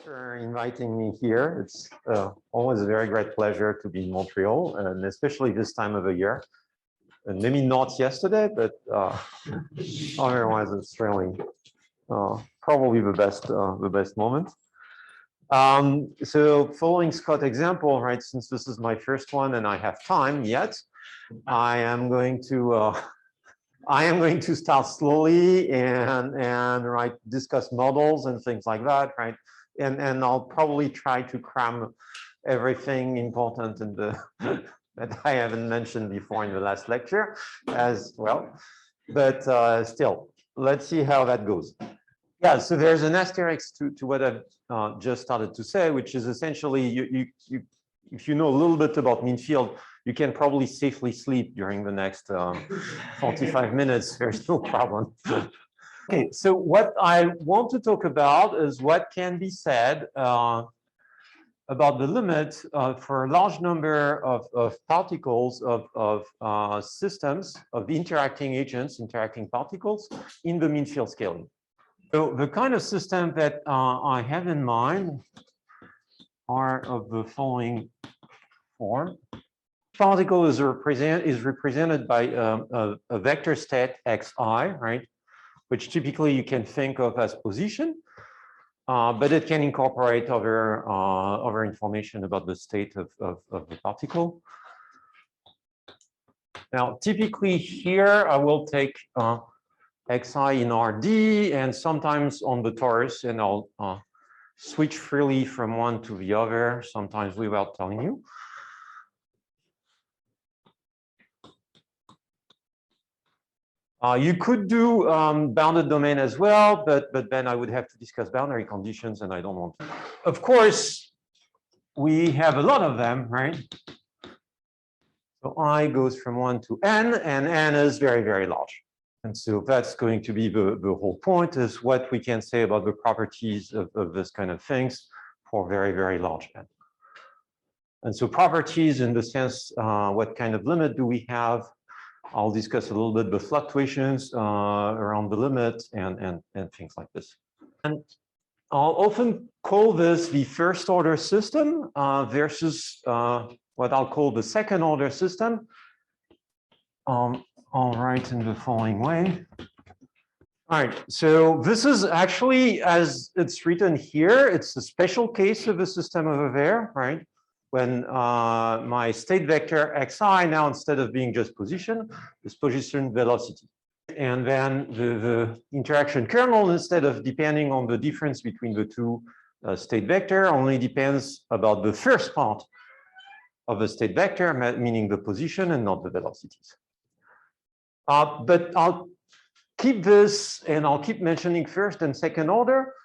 For inviting me here. It's always a very great pleasure to be in Montreal, and especially this time of the year. And maybe not yesterday, but otherwise it's really probably the best moment. So following Scott's example, right? Since this is my first one and I have time yet, I am going to start slowly and right, discuss models and things like that, right? And I'll probably try to cram everything important in the that I haven't mentioned before in the last lecture as well. But still, let's see how that goes. Yeah, so there's an asterisk to what I've just started to say, which is essentially if you know a little bit about mean field, you can probably safely sleep during the next 45 minutes. There's no problem. Okay, so what I want to talk about is what can be said about the limit for a large number of particles of systems of interacting agents, interacting particles in the mean field scaling. So the kind of system that I have in mind are of the following form. Particle is represented by a vector state xi, right? Which typically you can think of as position, but it can incorporate other information about the state of the particle. Now, typically here I will take xi in Rd and sometimes on the torus, and I'll switch freely from one to the other, sometimes without telling you. You could do bounded domain as well, but then I would have to discuss boundary conditions, and I don't want to. Of course, we have a lot of them, right? So I goes from 1 to n, and n is very, very large. And so that's going to be the whole point, is what we can say about the properties of this kind of things for very, very large n. And so properties in the sense, what kind of limit do we have? I'll discuss a little bit the fluctuations around the limit and things like this. And I'll often call this the first order system versus what I'll call the second order system. I'll write in the following way. All right, so this is actually, as it's written here, it's a special case of a system over there, right? When my state vector xi now, instead of being just position, is position velocity. And then the interaction kernel, instead of depending on the difference between the two state vector, only depends about the first part of the state vector, meaning the position and not the velocities. But I'll keep this, and I'll keep mentioning first and second order.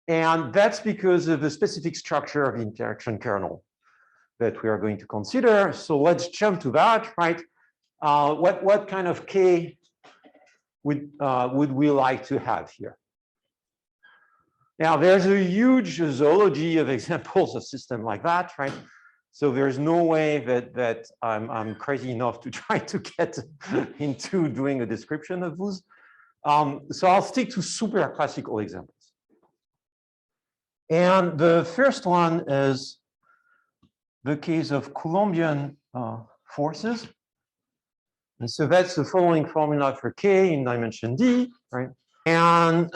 And that's because of the specific structure of the interaction kernel that we are going to consider. So let's jump to that, right? What kind of K would we like to have here? Now, there's a huge zoology of examples of system like that, right? So there's no way that I'm crazy enough to try to get into doing a description of those. So I'll stick to super classical examples. And the first one is the case of Colombian forces. And so that's the following formula for K in dimension D, right? And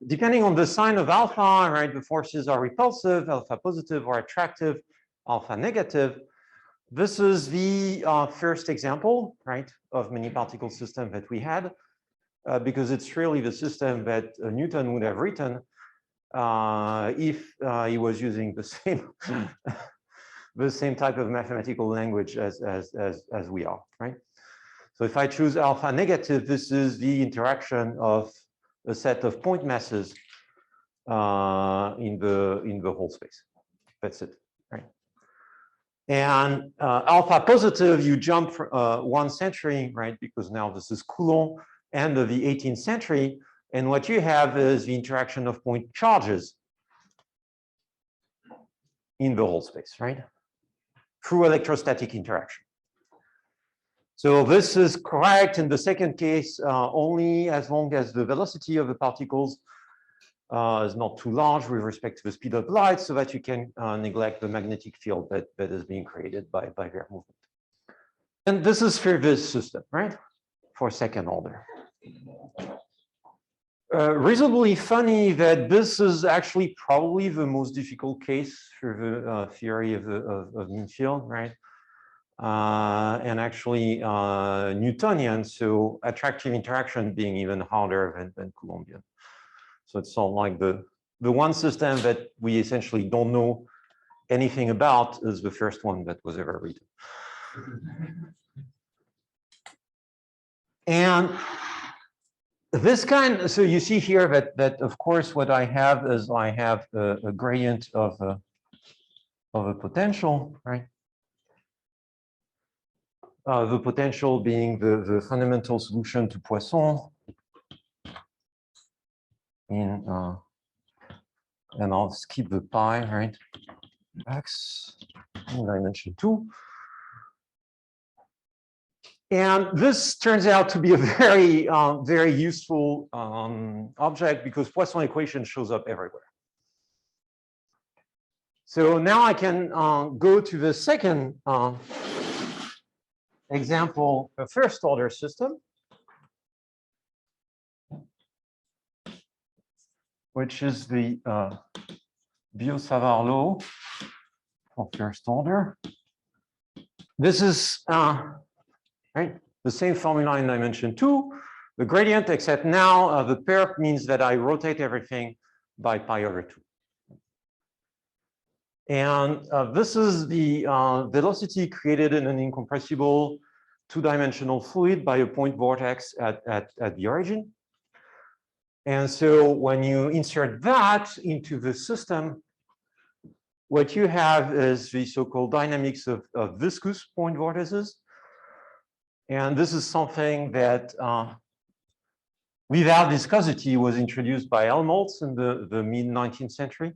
depending on the sign of alpha, right, the forces are repulsive, alpha positive, or attractive, alpha negative. This is the first example, right, of many particle system that we had, because it's really the system that Newton would have written if he was using the same the same type of mathematical language as we are, right? So if I choose alpha negative, this is the interaction of a set of point masses in the whole space. That's it, right? And alpha positive, you jump 1 century, right? Because now this is Coulomb, end of the 18th century. And what you have is the interaction of point charges in the whole space, right? Through electrostatic interaction. So this is correct in the second case only as long as the velocity of the particles is not too large with respect to the speed of light, so that you can neglect the magnetic field that is being created by their movement. And this is for this system, right? For second order. Reasonably funny that this is actually probably the most difficult case for the theory of mean field, right? And actually Newtonian, so attractive interaction being even harder than Colombian. So it's all like the one system that we essentially don't know anything about is the first one that was ever written. And this kind, so you see here that of course what I have is I have a gradient of a potential, right? The potential being the fundamental solution to Poisson in and I'll skip the pi, right? X in dimension 2. And this turns out to be a very, very useful object because Poisson equation shows up everywhere. So now I can go to the second example, a first order system, which is the Biot-Savart law for first order. This is right, the same formula in dimension 2, the gradient, except now the perp means that I rotate everything by pi over 2. And this is the velocity created in an incompressible two-dimensional fluid by a point vortex at the origin. And so when you insert that into the system, what you have is the so-called dynamics of viscous point vortices. And this is something that without viscosity was introduced by Helmholtz in the mid-19th century.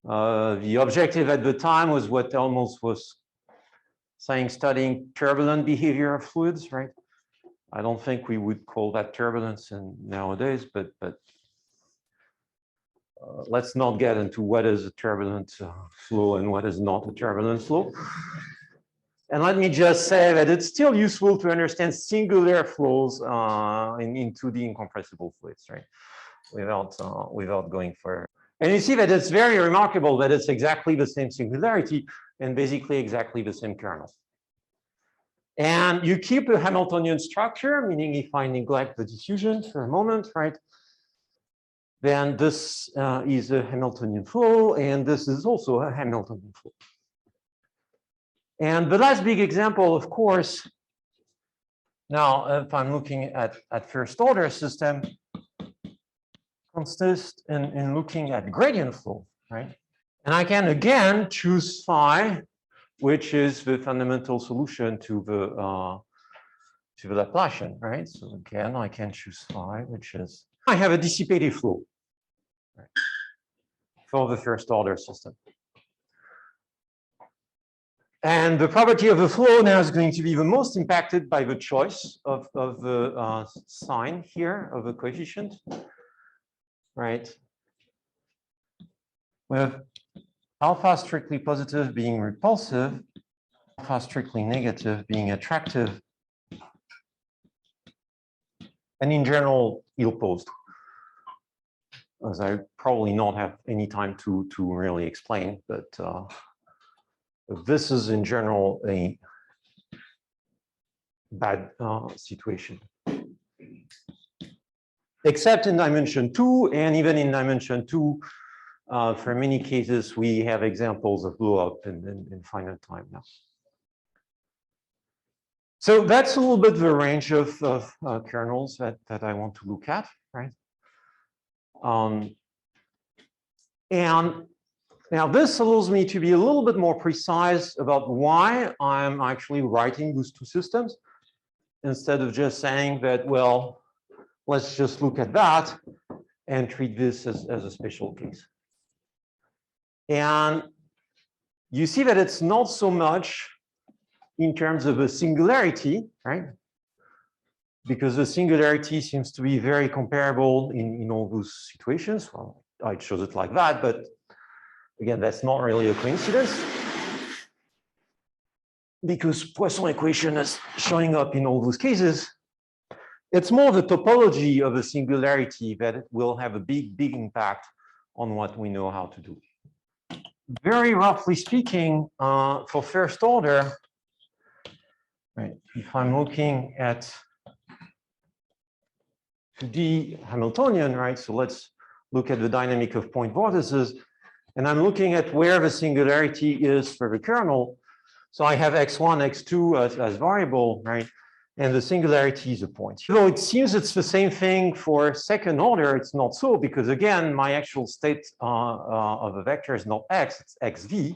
The objective at the time was what Helmholtz was saying, studying turbulent behavior of fluids, right? I don't think we would call that turbulence nowadays, but let's not get into what is a turbulent flow and what is not a turbulent flow. And let me just say that it's still useful to understand singular flows into the incompressible fluids, right? Without going further. And you see that it's very remarkable that it's exactly the same singularity and basically exactly the same kernel. And you keep a Hamiltonian structure, meaning if I neglect the diffusion for a moment, right? Then this is a Hamiltonian flow, and this is also a Hamiltonian flow. And the last big example, of course, now if I'm looking at first order system, consists in looking at gradient flow, right? And I can again choose phi, which is the fundamental solution to the Laplacian, right? So again, I can choose phi, which is I have a dissipative flow, right, for the first order system. And the property of the flow now is going to be the most impacted by the choice of the sign here of the coefficient, right? With alpha strictly positive being repulsive, alpha strictly negative being attractive, and in general ill-posed, as I probably not have any time to really explain, but this is in general a bad situation. Except in dimension 2, and even in dimension 2, for many cases, we have examples of blow up in finite time now. So that's a little bit the range of kernels that I want to look at, right? And now this allows me to be a little bit more precise about why I'm actually writing those two systems, instead of just saying that, well, let's just look at that and treat this as a special case. And you see that it's not so much in terms of a singularity, right? because the singularity seems to be very comparable in all those situations. Well, I chose it like that, but again, that's not really a coincidence, because Poisson equation is showing up in all those cases. It's more the topology of a singularity that will have a big impact on what we know how to do. Very roughly speaking, for first order, right, if I'm looking at 2D Hamiltonian, right, so let's look at the dynamic of point vortices, and I'm looking at where the singularity is for the kernel. So I have x1, x2 as variable, right? And the singularity is a point. Though it seems it's the same thing for second order, it's not so, because again, my actual state of a vector is not x, it's xv.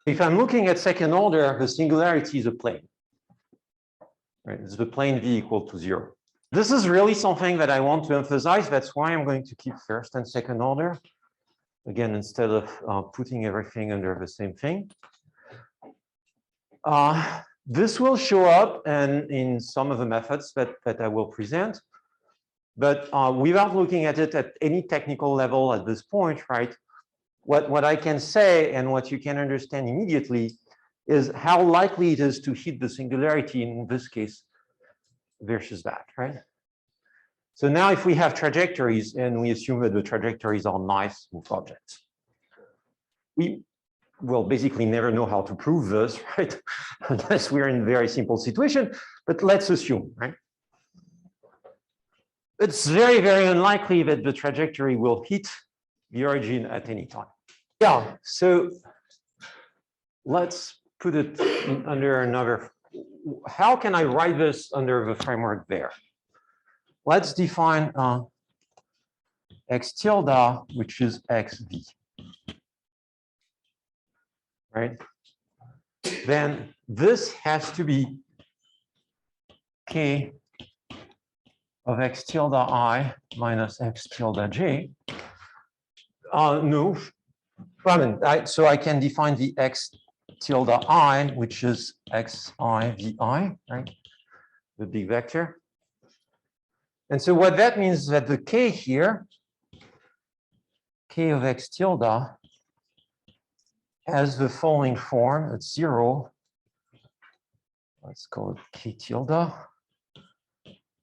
If I'm looking at second order, the singularity is a plane. Right? It's the plane v equal to 0. This is really something that I want to emphasize. That's why I'm going to keep first and second order. Again, instead of putting everything under the same thing. This will show up in some of the methods that I will present, but without looking at it at any technical level at this point, right? What I can say and what you can understand immediately is how likely it is to hit the singularity in this case versus that, right? So now if we have trajectories and we assume that the trajectories are nice, smooth objects, we will basically never know how to prove this, right? Unless we're in a very simple situation, but let's assume, right? It's very unlikely that the trajectory will hit the origin at any time. Yeah, so let's put it under another. How can I write this under the framework there? Let's define x tilde, which is xv. Right? Then this has to be k of x tilde I minus x tilde j. No, I mean, so I can define the x tilde I, which is xi vi, right? The big vector. And so what that means is that the k here, k of x tilde, has the following form. It's 0. Let's call it k tilde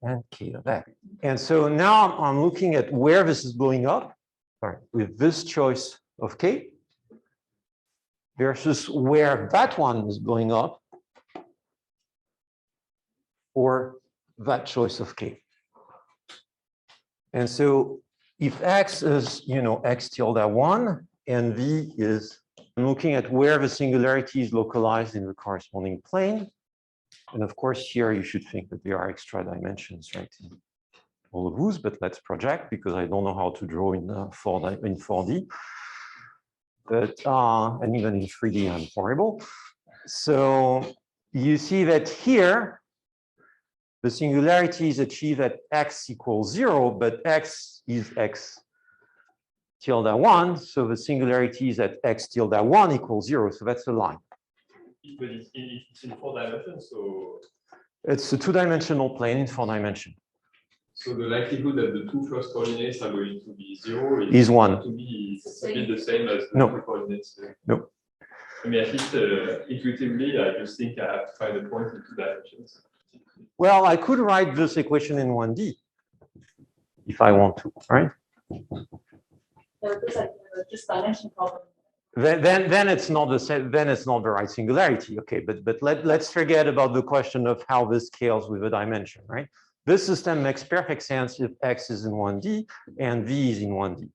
and k of x. And so now I'm looking at where this is blowing up, right, with this choice of k versus where that one is blowing up or that choice of k. And so if x is, x tilde 1 and v is, I'm looking at where the singularity is localized in the corresponding plane. And of course, here you should think that there are extra dimensions, right? All of those, but let's project because I don't know how to draw in 4D. But and even in 3D, I'm horrible. So you see that here, the singularity is achieved at x equals 0, but x is x tilde 1. So the singularity is at x tilde 1 equals 0. So that's the line. But it's in 4 dimensions, so it's a 2-dimensional plane in 4 dimensions. So the likelihood that the 2 first coordinates are going to be 0 is 1. To me, it's a bit the same as the no. 2 coordinates. No. I mean, at least intuitively, I just think I have to find a point in 2 dimensions. Well, I could write this equation in 1D if I want to, right? Just dimension problem. Then it's not the same, then it's not the right singularity. Okay, but let's forget about the question of how this scales with a dimension, right? This system makes perfect sense if x is in 1D and v is in 1D.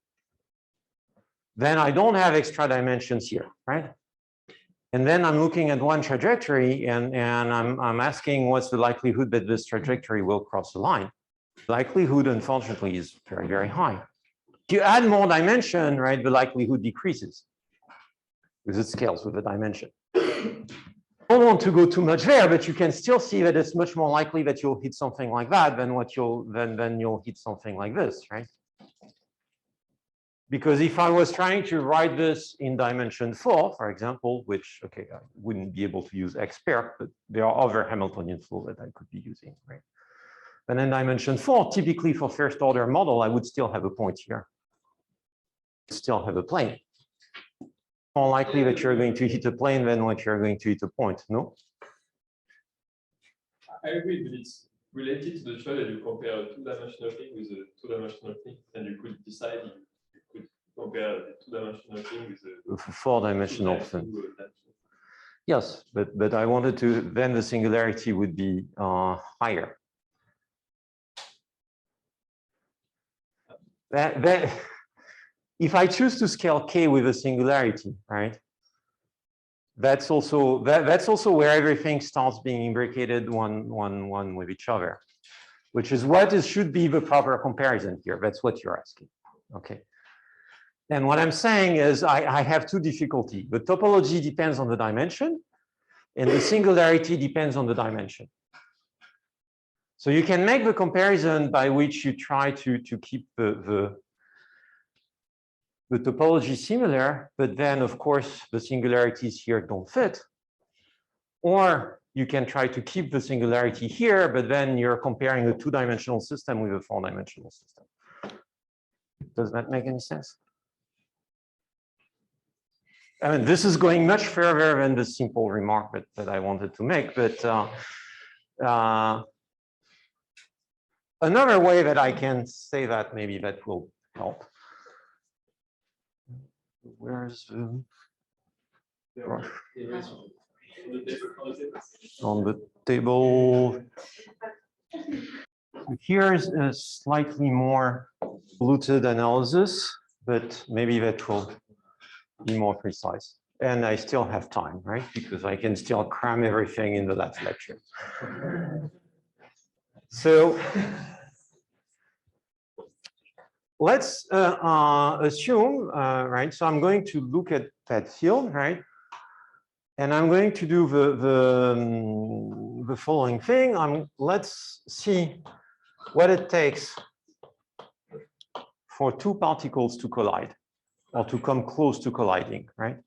Then I don't have extra dimensions here, right? And then I'm looking at one trajectory and I'm asking what's the likelihood that this trajectory will cross the line. Likelihood, unfortunately, is very high. If you add more dimension, right, the likelihood decreases because it scales with the dimension. I don't want to go too much there, but you can still see that it's much more likely that you'll hit something like that than you'll hit something like this, right? Because if I was trying to write this in dimension 4, for example, which, okay, I wouldn't be able to use x pair, but there are other Hamiltonian flows that I could be using, right? And in dimension 4, typically for first order model, I would still have a point here. Still have a plane. More likely that you're going to hit a plane than what you're going to hit a point, no? I agree, but it's related to the fact that you compare a two-dimensional thing with a two-dimensional thing, and you could decide if you could compare the two-dimensional thing with a four-dimensional thing. Yes, but I wanted to, then the singularity would be higher. That if I choose to scale k with a singularity, right? That's also where everything starts being imbricated one with each other, which is what should be the proper comparison here. That's what you're asking. Okay. And what I'm saying is I have two difficulties. The topology depends on the dimension, and the singularity depends on the dimension. So you can make the comparison by which you try to keep the topology similar, but then of course the singularities here don't fit. Or you can try to keep the singularity here, but then you're comparing a two-dimensional system with a four-dimensional system. Does that make any sense? I mean, this is going much further than the simple remark that I wanted to make, but another way that I can say that, maybe that will help. Where's the on the table? Here's a slightly more polluted analysis, but maybe that will be more precise. And I still have time, right? Because I can still cram everything in the last lecture. So let's assume, right? So I'm going to look at that field, right? And I'm going to do the following thing. Let's see what it takes for two particles to collide or to come close to colliding, right?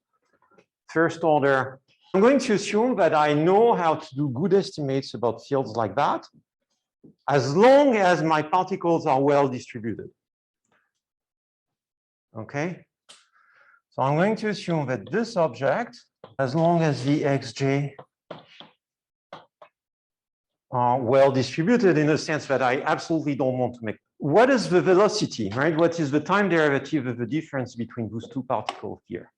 First order. I'm going to assume that I know how to do good estimates about fields like that, as long as my particles are well distributed. Okay, so I'm going to assume that this object, as long as the xj are well distributed in the sense that I absolutely don't want to make. What is the velocity, right? What is the time derivative of the difference between those two particles here?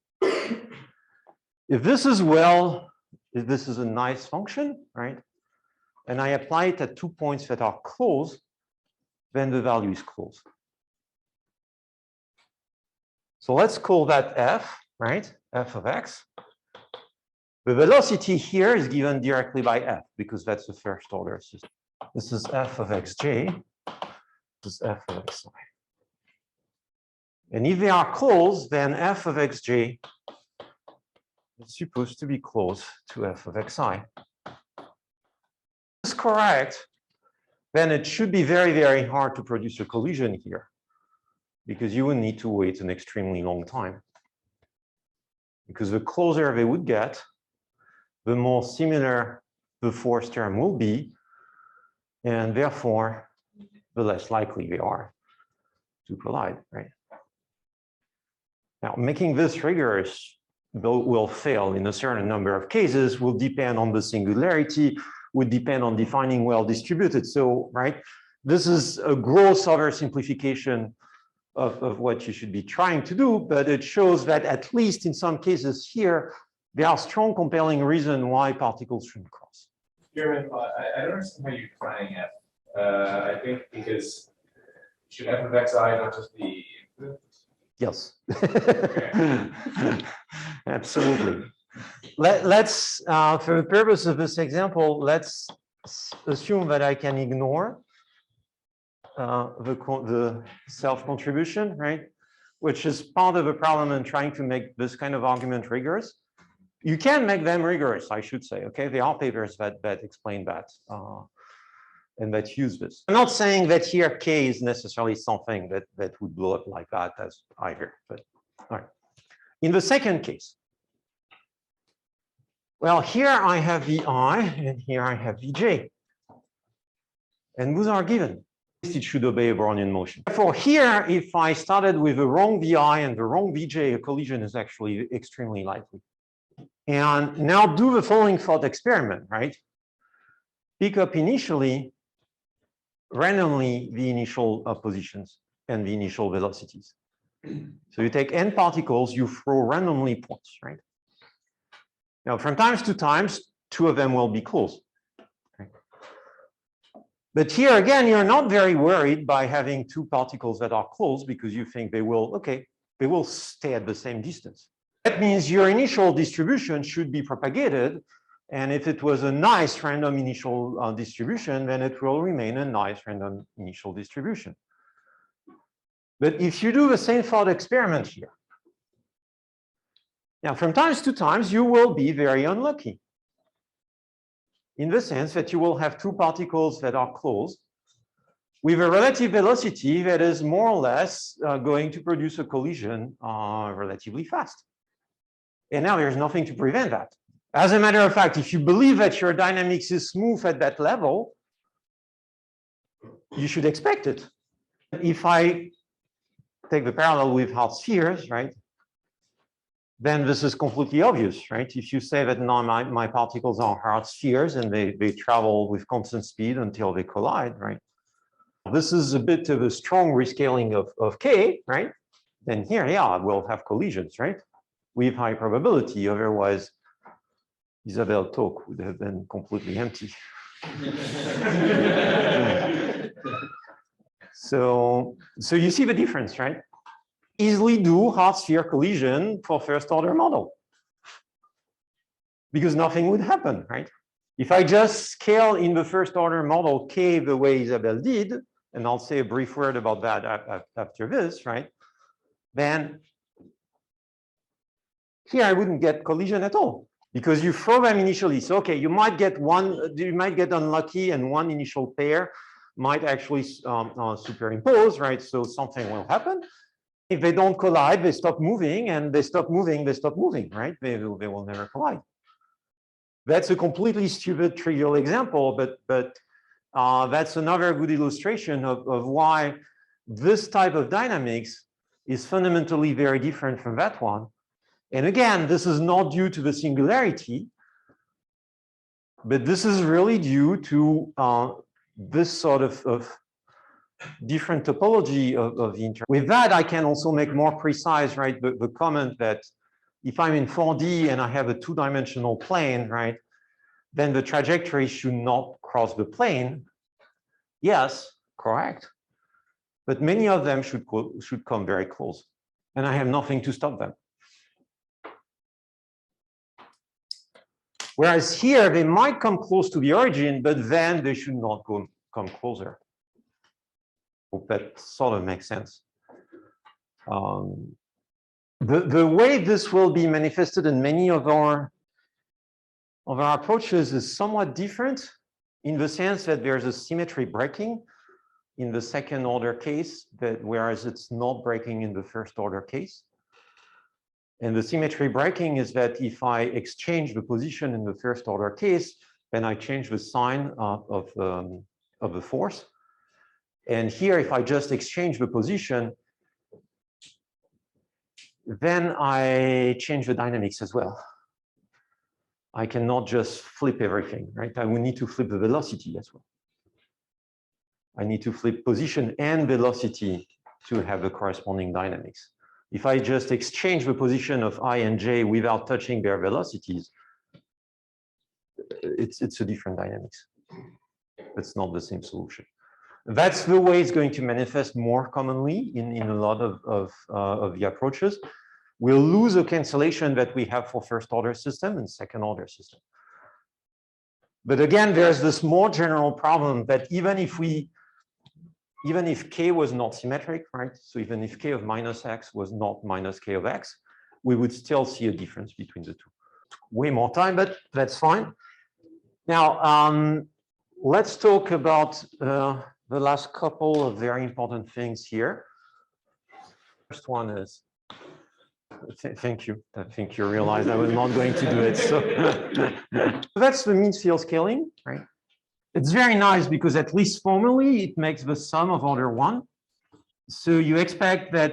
If this is if this is a nice function, right? And I apply it at 2 points that are close, then the value is close. So let's call that f, right? F of x. The velocity here is given directly by f, because that's the first order system. This is f of xj. This is f of xi. And if they are close, then f of xj is supposed to be close to f of xi. If this is correct, then it should be very, very hard to produce a collision here, because you would need to wait an extremely long time. Because the closer they would get, the more similar the force term will be, and therefore, the less likely they are to collide, right? Now, making this rigorous will fail in a certain number of cases, will depend on the singularity, would depend on defining well distributed. So, right, this is a gross oversimplification of what you should be trying to do, but it shows that at least in some cases here, there are strong, compelling reasons why particles shouldn't cross. Pierre-Emmanuel, I don't understand how you're defining f. I think because should f of xi not just be infinite? Yes. Absolutely. Let's, for the purpose of this example, let's assume that I can ignore the self-contribution, right? Which is part of the problem in trying to make this kind of argument rigorous. You can make them rigorous, I should say, okay? There are papers that explain that and that use this. I'm not saying that here K is necessarily something that would blow up like that as either, but all right. In the second case, well, here I have Vi and here I have Vj. And those are given. It should obey a Brownian motion. Therefore, here, if I started with the wrong VI and the wrong VJ, a collision is actually extremely likely. And now do the following thought experiment, right? Pick up initially, randomly, the initial positions and the initial velocities. So you take n particles, you throw randomly points, right? Now, from times to times, two of them will be close. Right? But here again, you're not very worried by having two particles that are close because you think they will, okay, they will stay at the same distance. That means your initial distribution should be propagated. And if it was a nice random initial distribution, then it will remain a nice random initial distribution. But if you do the same thought experiment here, now from times to times, you will be very unlucky in the sense that you will have two particles that are close with a relative velocity that is more or less going to produce a collision relatively fast. And now there's nothing to prevent that. As a matter of fact, if you believe that your dynamics is smooth at that level, you should expect it. If I take the parallel with hard spheres, right, then this is completely obvious, right? If you say that no, my particles are hard spheres and they travel with constant speed until they collide, right? This is a bit of a strong rescaling of K, right? Then here, yeah, we'll have collisions, right? With high probability, otherwise Isabelle talk would have been completely empty. So you see the difference, right? Easily do hard sphere collision for first order model because nothing would happen, right? If I just scale in the first order model K the way Isabelle did, and I'll say a brief word about that after this, right? Then here I wouldn't get collision at all because you throw them initially. So okay, you might get unlucky and one initial pair might actually superimpose, right? So something will happen. If they don't collide, they stop moving, and they stop moving, right? They will never collide. That's a completely stupid, trivial example, but that's another good illustration of why this type of dynamics is fundamentally very different from that one. And again, this is not due to the singularity, but this is really due to this sort of different topology of the inter. With that, I can also make more precise, right, the comment that if I'm in 4D and I have a two-dimensional plane, right, then the trajectory should not cross the plane. Yes, correct. But many of them should come very close, and I have nothing to stop them. Whereas here, they might come close to the origin, but then they should not come closer. Hope that sort of makes sense. The way this will be manifested in many of our approaches is somewhat different in the sense that there's a symmetry breaking in the second order case, whereas it's not breaking in the first order case. And the symmetry breaking is that if I exchange the position in the first order case, then I change the sign of the force. And here, if I just exchange the position, then I change the dynamics as well. I cannot just flip everything, right? I will need to flip the velocity as well. I need to flip position and velocity to have the corresponding dynamics. If I just exchange the position of I and j without touching their velocities, it's a different dynamics. It's not the same solution. That's the way it's going to manifest more commonly in a lot of the approaches. We'll lose a cancellation that we have for first order system and second order system. But again, there's this more general problem that even if K was not symmetric, right? So even if K of minus X was not minus K of X, we would still see a difference between the two. Way more time, but that's fine. Now, let's talk about the last couple of very important things here. First one is, thank you. I think you realized I was not going to do it. So that's the mean field scaling, right? It's very nice because at least formally, it makes the sum of order 1. So you expect that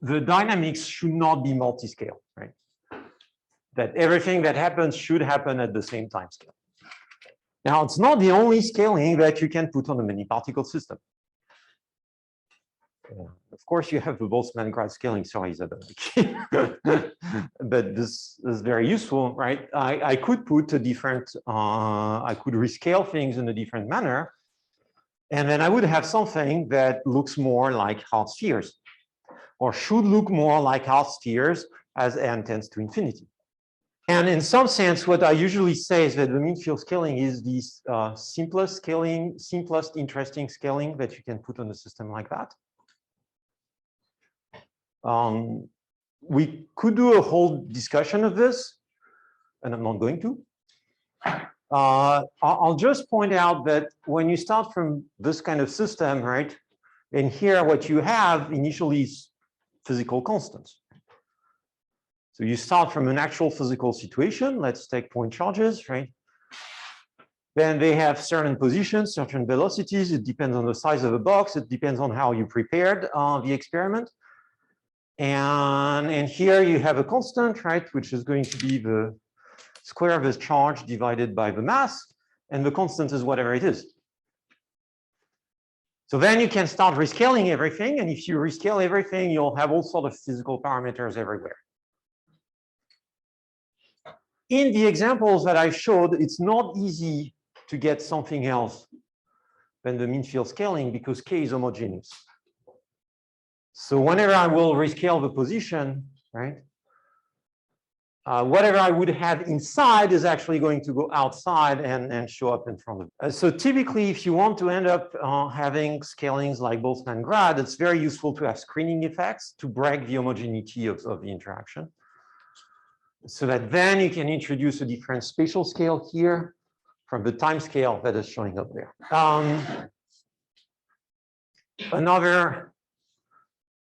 the dynamics should not be multi-scale, right? That everything that happens should happen at the same time scale. Now, it's not the only scaling that you can put on a many-particle system. Of course, you have the Boltzmann-Grad scaling. Sorry, Isabel. But this is very useful, right? I could put a different, I could rescale things in a different manner. And then I would have something that looks more like hard spheres, or should look more like hard spheres as n tends to infinity. And in some sense, what I usually say is that the mean field scaling is the simplest interesting scaling that you can put on a system like that. We could do a whole discussion of this, and I'm not going to. I'll just point out that when you start from this kind of system, right, and here what you have initially is physical constants. So you start from an actual physical situation. Let's take point charges, right? Then they have certain positions, certain velocities. It depends on the size of the box. It depends on how you prepared the experiment. And here you have a constant, right, which is going to be the square of this charge divided by the mass, and the constant is whatever it is. So then you can start rescaling everything, and if you rescale everything, you'll have all sorts of physical parameters everywhere. In the examples that I showed, it's not easy to get something else than the mean field scaling because K is homogeneous. So whenever I will rescale the position, right, whatever I would have inside is actually going to go outside and show up in front of it. So typically, if you want to end up having scalings like Boltzmann-Grad, it's very useful to have screening effects to break the homogeneity of the interaction. So that then you can introduce a different spatial scale here from the time scale that is showing up there. Another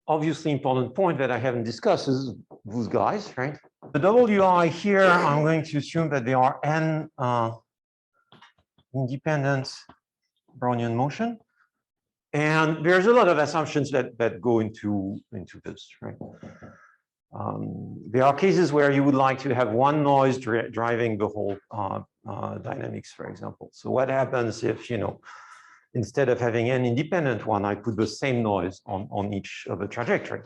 obviously important point that I haven't discussed is those guys, right? The WI here, I'm going to assume that there are n independent Brownian motion. And there's a lot of assumptions that go into this, right? There are cases where you would like to have one noise driving the whole dynamics, for example. So what happens if, you know, instead of having an independent one, I put the same noise on each of the trajectory?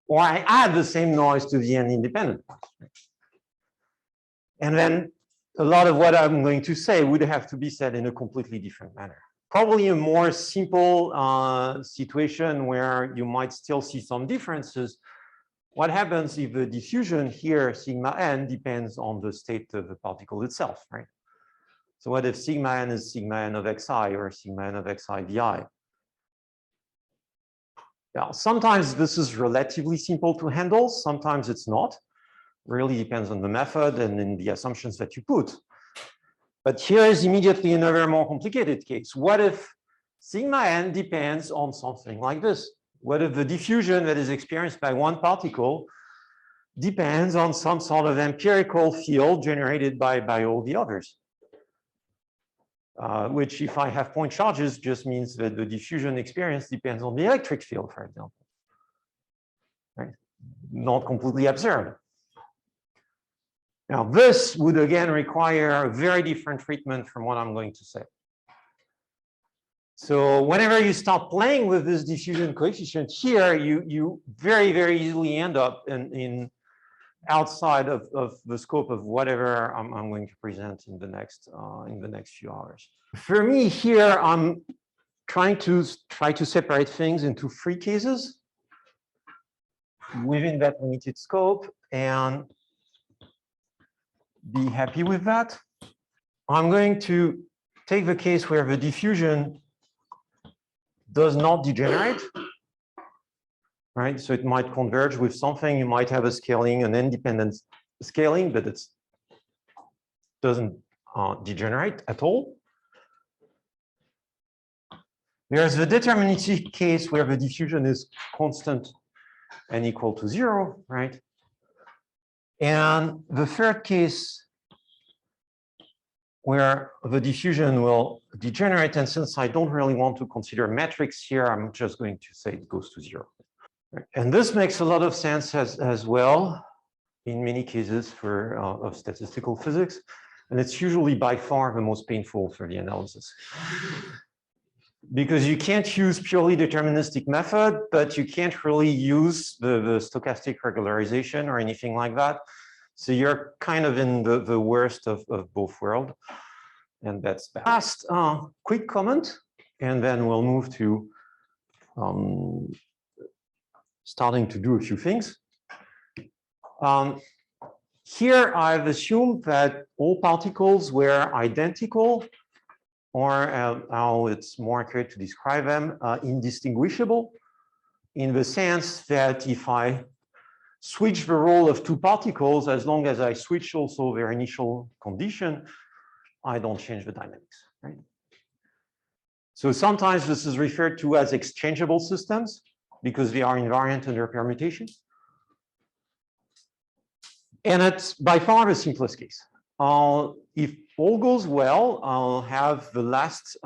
Or I add the same noise to the n independent ones. And then a lot of what I'm going to say would have to be said in a completely different manner. Probably a more simple situation where you might still see some differences. What happens if the diffusion here, sigma n, depends on the state of the particle itself, right? So what if sigma n is sigma n of xi or sigma n of xi vi? Now, sometimes this is relatively simple to handle. Sometimes it's not. Really depends on the method and in the assumptions that you put. But here is immediately another more complicated case. What if sigma n depends on something like this? What if the diffusion that is experienced by one particle depends on some sort of empirical field generated by all the others? Which, if I have point charges, just means that the diffusion experience depends on the electric field, for example. Right? Not completely absurd. Now, this would again require a very different treatment from what I'm going to say. So whenever you start playing with this diffusion coefficient here, you very, very easily end up in outside of the scope of whatever I'm going to present in the next few hours. For me here, I'm trying to separate things into 3 cases within that limited scope and be happy with that. I'm going to take the case where the diffusion does not degenerate, right? So it might converge with something. You might have a scaling, an independent scaling, but it doesn't degenerate at all. There's the deterministic case where the diffusion is constant and equal to 0, right? And the third case where the diffusion will degenerate. And since I don't really want to consider metrics here, I'm just going to say it goes to 0. And this makes a lot of sense as well in many cases for of statistical physics. And it's usually by far the most painful for the analysis. Because you can't use purely deterministic method, but you can't really use the stochastic regularization or anything like that. So you're kind of in the worst of both worlds. And that's bad. Last quick comment, and then we'll move to starting to do a few things. Here I've assumed that all particles were identical, or how it's more accurate to describe them, indistinguishable, in the sense that if I switch the role of two particles, as long as I switch also their initial condition, I don't change the dynamics, right? So sometimes this is referred to as exchangeable systems because they are invariant under permutation. And it's by far the simplest case. If all goes well, I'll have the last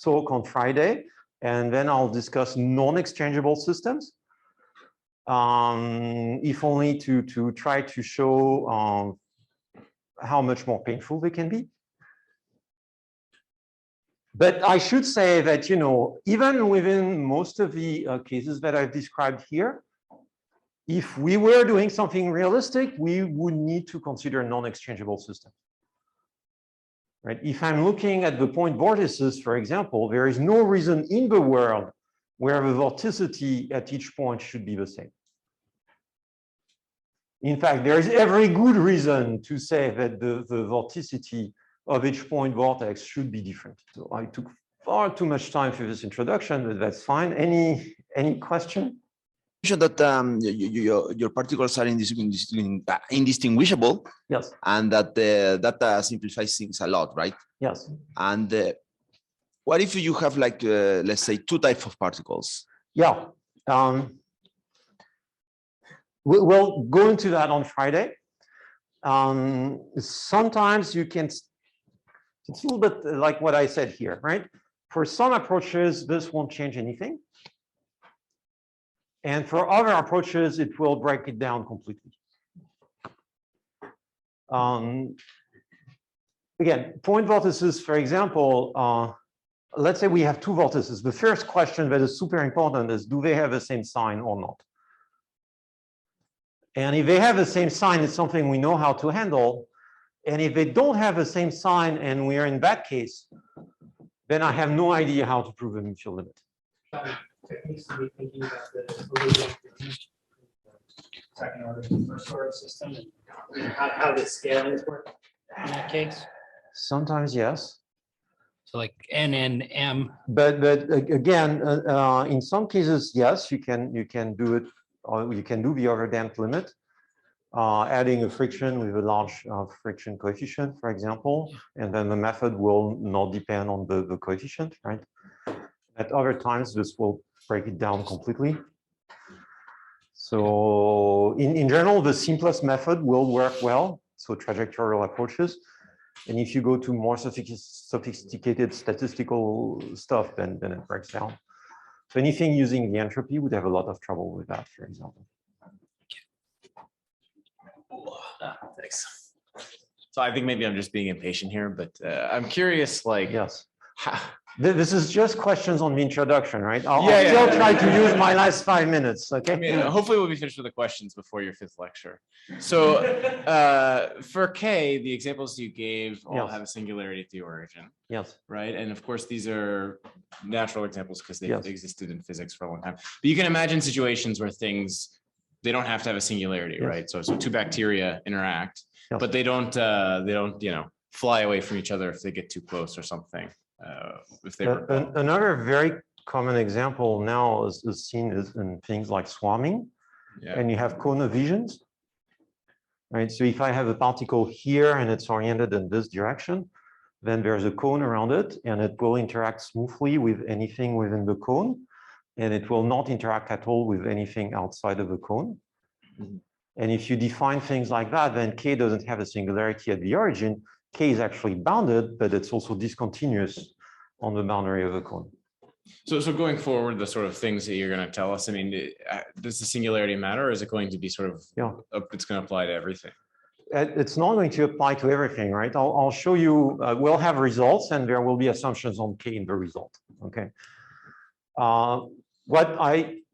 talk on Friday, and then I'll discuss non-exchangeable systems. If only to try to show how much more painful they can be. But I should say that, you know, even within most of the cases that I've described here, if we were doing something realistic, we would need to consider non-exchangeable systems. Right? If I'm looking at the point vortices, for example, there is no reason in the world where the vorticity at each point should be the same. In fact, there is every good reason to say that the vorticity of each point vortex should be different. So I took far too much time for this introduction, but that's fine. Any question? That your particles are indistinguishable. Yes. And that simplifies things a lot, right? Yes. And what if you have like, let's say, two types of particles? Yeah. We'll go into that on Friday. Sometimes you can, it's a little bit like what I said here, right? For some approaches, this won't change anything. And for other approaches, it will break it down completely. Again, point vortices, for example, let's say we have two vortices. The first question that is super important is, do they have the same sign or not? And if they have the same sign, it's something we know how to handle. And if they don't have the same sign and we are in that case, then I have no idea how to prove a mutual limit. Techniques to be thinking about the second order, first order system, and how the scalings work in that case. Sometimes yes. So like N and M. But again, in some cases, yes, you can do it, or you can do the over damped limit, adding a friction with a large friction coefficient, for example, and then the method will not depend on the coefficient, right? At other times, this will break it down completely. So in general, the simplest method will work well, so trajectorial approaches. And if you go to more sophisticated statistical stuff, then it breaks down. So anything using the entropy would have a lot of trouble with that, for example. Thanks. So I think maybe I'm just being impatient here, but I'm curious, like, yes. This is just questions on the introduction, right? I'll Yeah, still try to use my last 5 minutes, okay? I mean, hopefully we'll be finished with the questions before your 5th lecture. So for K, the examples you gave all Yes. have a singularity at the origin, Yes. right? And of course, these are natural examples because they've Yes. existed in physics for a long time. But you can imagine situations where things, they don't have to have a singularity, Yes. right? So two bacteria interact, Yes. but they don't, you know, fly away from each other if they get too close or something. If they were Another very common example now is seen in things like swarming, and you have cone visions, right? So if I have a particle here and it's oriented in this direction, then there's a cone around it, and it will interact smoothly with anything within the cone, and it will not interact at all with anything outside of the cone. And if you define things like that, then K doesn't have a singularity at the origin. K is actually bounded, but it's also discontinuous on the boundary of a cone. So going forward, the sort of things that you're going to tell us, I mean, does the singularity matter, or is it going to be sort of, it's going to apply to everything? It's not going to apply to everything, right? I'll show you, we'll have results and there will be assumptions on K in the result, okay?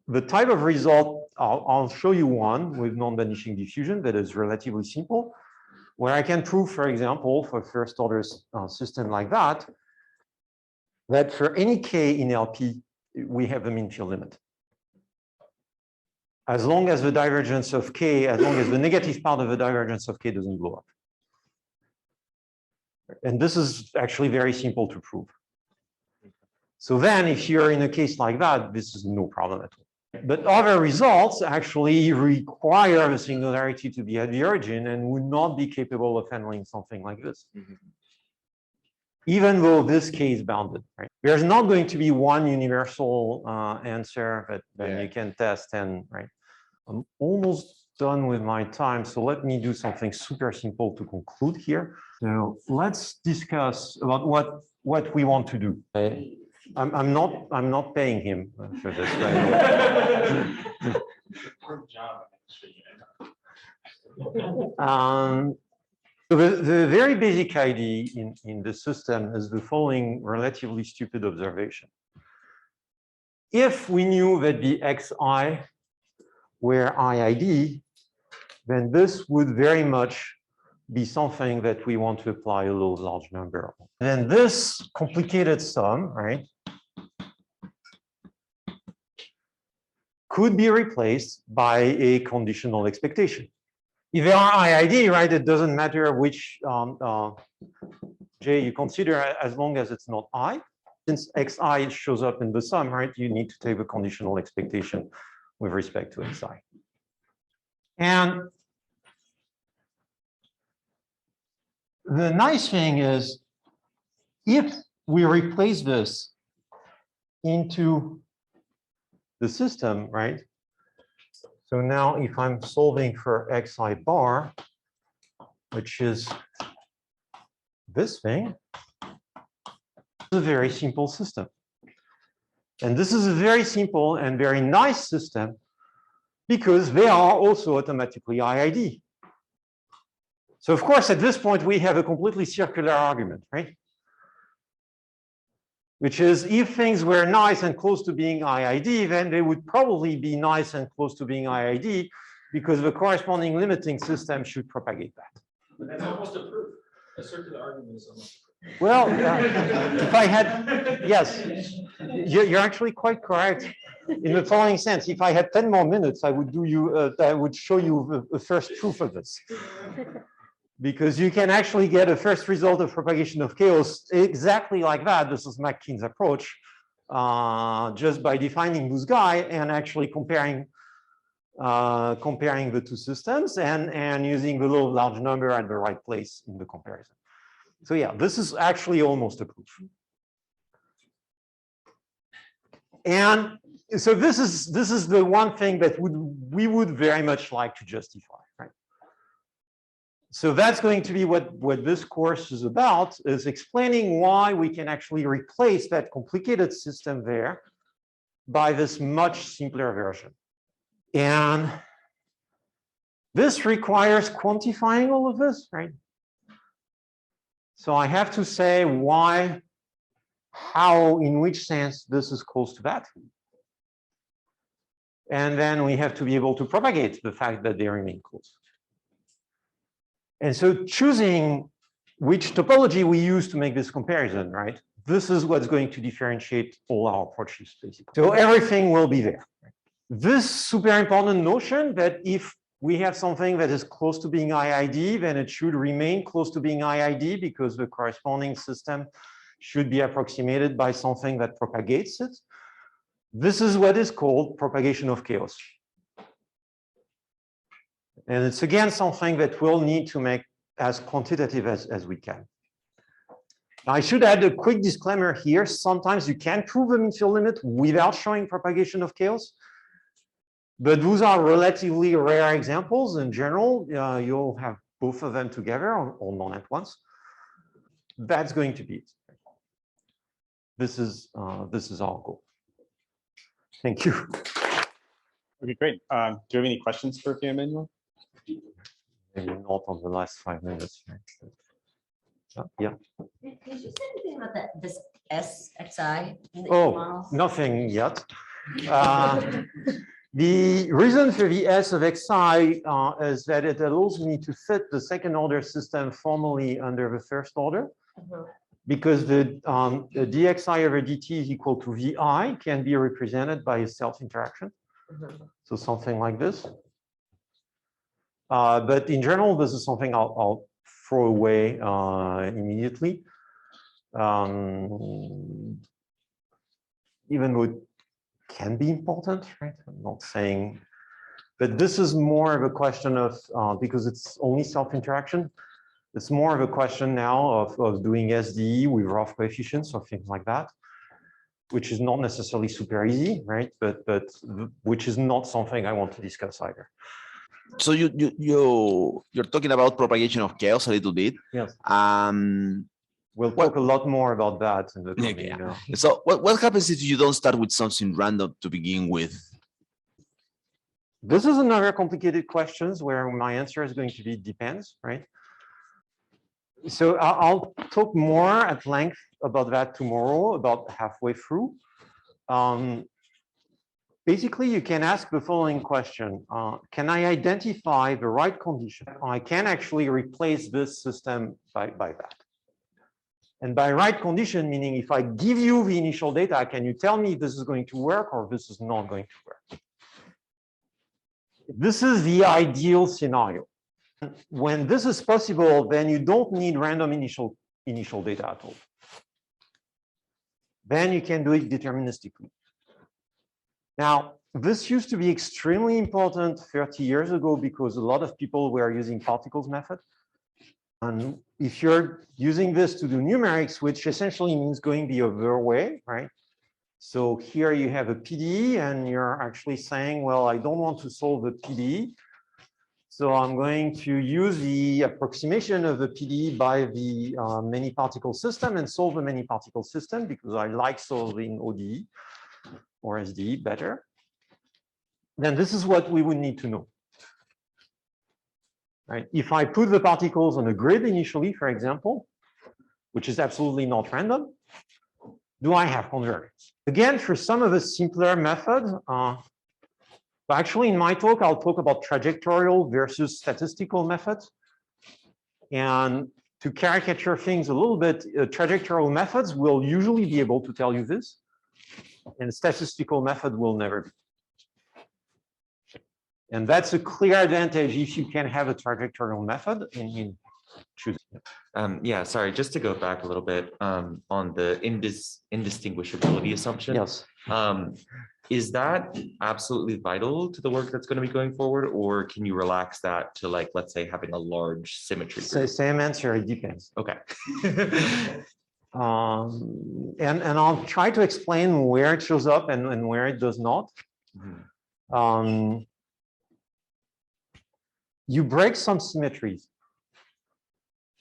The type of result, I'll show you one with non-vanishing diffusion that is relatively simple, where I can prove, for example, for first order system like that for any K in LP, we have a mean field limit. As long as the divergence of K, as long as the negative part of the divergence of K doesn't blow up. And this is actually very simple to prove. So then if you're in a case like that, this is no problem at all. But other results actually require the singularity to be at the origin and would not be capable of handling something like this. Even though this K is bounded, right? There's not going to be one universal answer that you can test, and right. I'm almost done with my time, so let me do something super simple to conclude here. So let's discuss about what we want to do. I'm not paying him for this. So the very basic idea in the system is the following relatively stupid observation. If we knew that the xi were IID, then this would very much be something that we want to apply a low large number. Then this complicated sum, right, could be replaced by a conditional expectation. If they are IID, right, it doesn't matter which J you consider as long as it's not I. Since xi shows up in the sum, right, you need to take a conditional expectation with respect to xi. And the nice thing is, if we replace this into the system, right? So now if I'm solving for xi bar, which is this thing, it's a very simple system. And this is a very simple and very nice system because they are also automatically IID. So of course, at this point, we have a completely circular argument, right? Which is, if things were nice and close to being IID, then they would probably be nice and close to being IID because the corresponding limiting system should propagate that. But that's almost a proof. A circular argument is almost a proof. Well, if I had, yes, you're actually quite correct in the following sense. If I had 10 more minutes, I would I would show you the first proof of this. Because you can actually get a first result of propagation of chaos exactly like that. This is McKean's approach, just by defining this guy and actually comparing the two systems and using the law of large number at the right place in the comparison. So yeah, this is actually almost a proof. And so this is the one thing that we would very much like to justify, right? So that's going to be what this course is about, is explaining why we can actually replace that complicated system there by this much simpler version. And this requires quantifying all of this, right? So I have to say why, how, in which sense this is close to that. And then we have to be able to propagate the fact that they remain close. And so choosing which topology we use to make this comparison, right? This is what's going to differentiate all our approaches, basically. So everything will be there. This super important notion that if we have something that is close to being IID, then it should remain close to being IID because the corresponding system should be approximated by something that propagates it. This is what is called propagation of chaos. And it's again something that we'll need to make as quantitative as we can. I should add a quick disclaimer here. Sometimes you can prove a mean field limit without showing propagation of chaos. But those are relatively rare examples. In general, you'll have both of them together or none at once. That's going to be it. This is our goal. Thank you. Okay, great. Do you have any questions for Pierre-Emmanuel? Maybe not on the last 5 minutes. Right? Yeah. Did you say anything about that, this SXI? Oh, nothing yet. The reason for the S of xi is that it allows me to fit the second order system formally under the first order, because the dxi over dt is equal to vi can be represented by a self-interaction. So something like this. But in general, this is something I'll throw away immediately. Even though it can be important, right? I'm not saying, but this is more of a question of, because it's only self-interaction, it's more of a question now of doing SDE with rough coefficients or things like that, which is not necessarily super easy, right? But which is not something I want to discuss either. So you're talking about propagation of chaos a little bit. Yes. We'll talk a lot more about that in the coming. So what happens if you don't start with something random to begin with? This is another complicated question where my answer is going to be depends, right? So I'll talk more at length about that tomorrow, about halfway through. Basically, you can ask the following question. Can I identify the right condition? I can actually replace this system by that. And by right condition, meaning if I give you the initial data, can you tell me if this is going to work or this is not going to work? This is the ideal scenario. When this is possible, then you don't need random initial data at all. Then you can do it deterministically. Now, this used to be extremely important 30 years ago because a lot of people were using particles method. And if you're using this to do numerics, which essentially means going the other way, right? So here you have a PDE and you're actually saying, well, I don't want to solve the PDE. So I'm going to use the approximation of the PDE by the many particle system and solve the many particle system because I like solving ODE or SDE better. Then this is what we would need to know. Right? If I put the particles on a grid initially, for example, which is absolutely not random, do I have convergence? Again, for some of the simpler methods, but actually in my talk, I'll talk about trajectorial versus statistical methods. And to caricature things a little bit, trajectorial methods will usually be able to tell you this, and statistical method will never be. And that's a clear advantage if you can have a trajectorial method in choosing. Yeah, sorry, just to go back a little bit on the indistinguishability assumption. Yes. Is that absolutely vital to the work that's going to be going forward, or can you relax that to, like, let's say, having a large symmetry group? Same answer, it depends. Okay. And I'll try to explain where it shows up and where it does not. You break some symmetries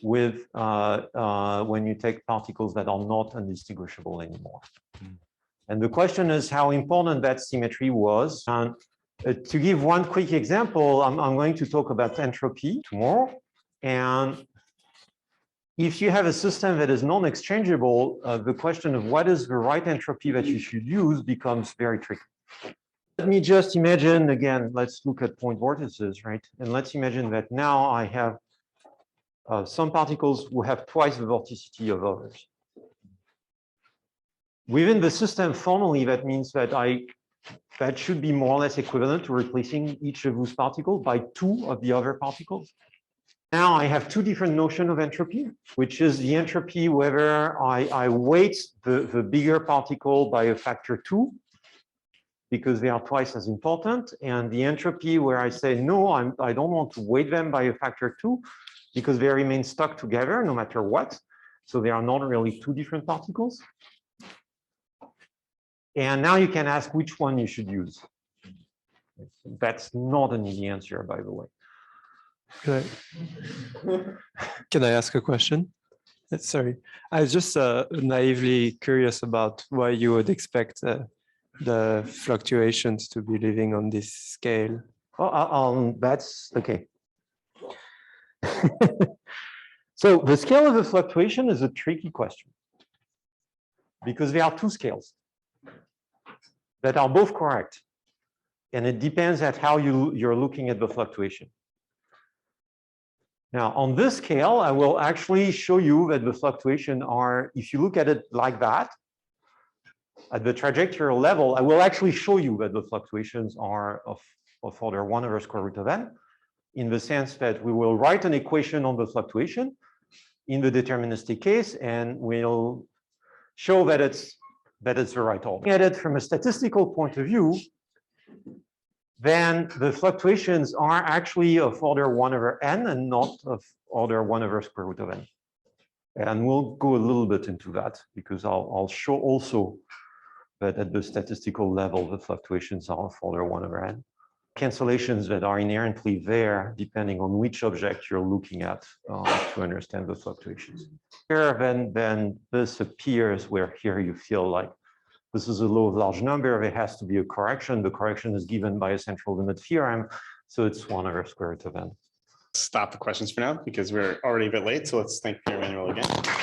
with when you take particles that are not undistinguishable anymore. And the question is how important that symmetry was. And to give one quick example, I'm going to talk about entropy tomorrow. And if you have a system that is non-exchangeable, the question of what is the right entropy that you should use becomes very tricky. Let me just imagine, again, let's look at point vortices, right? And let's imagine that now I have some particles who have twice the vorticity of others. Within the system formally, that means that that should be more or less equivalent to replacing each of those particles by 2 of the other particles. Now I have 2 different notions of entropy, which is the entropy whether I weight the bigger particle by a factor 2, because they are twice as important, and the entropy where I say, no, I don't want to weight them by a factor 2, because they remain stuck together no matter what. So they are not really 2 different particles. And now you can ask which one you should use. That's not an easy answer, by the way. Can I ask a question? Sorry, I was just naively curious about why you would expect the fluctuations to be living on this scale. Well, that's okay. So the scale of the fluctuation is a tricky question because there are two scales that are both correct. And it depends at how you're looking at the fluctuation. Now, on this scale, I will actually show you that the fluctuation are, if you look at it like that, at the trajectory level, I will actually show you that the fluctuations are of order 1 over square root of n, in the sense that we will write an equation on the fluctuation in the deterministic case, and we'll show that it's the right order. Looking at it from a statistical point of view, then the fluctuations are actually of order 1 over n and not of order 1 over square root of n. And we'll go a little bit into that because I'll show also that at the statistical level, the fluctuations are of order 1 over n. Cancellations that are inherently there depending on which object you're looking at to understand the fluctuations. Here, then this appears where here you feel like this is a law of large number. There has to be a correction. The correction is given by a central limit theorem. So it's 1 over square root of n. Stop the questions for now because we're already a bit late. So let's thank Pierre-Emmanuel again.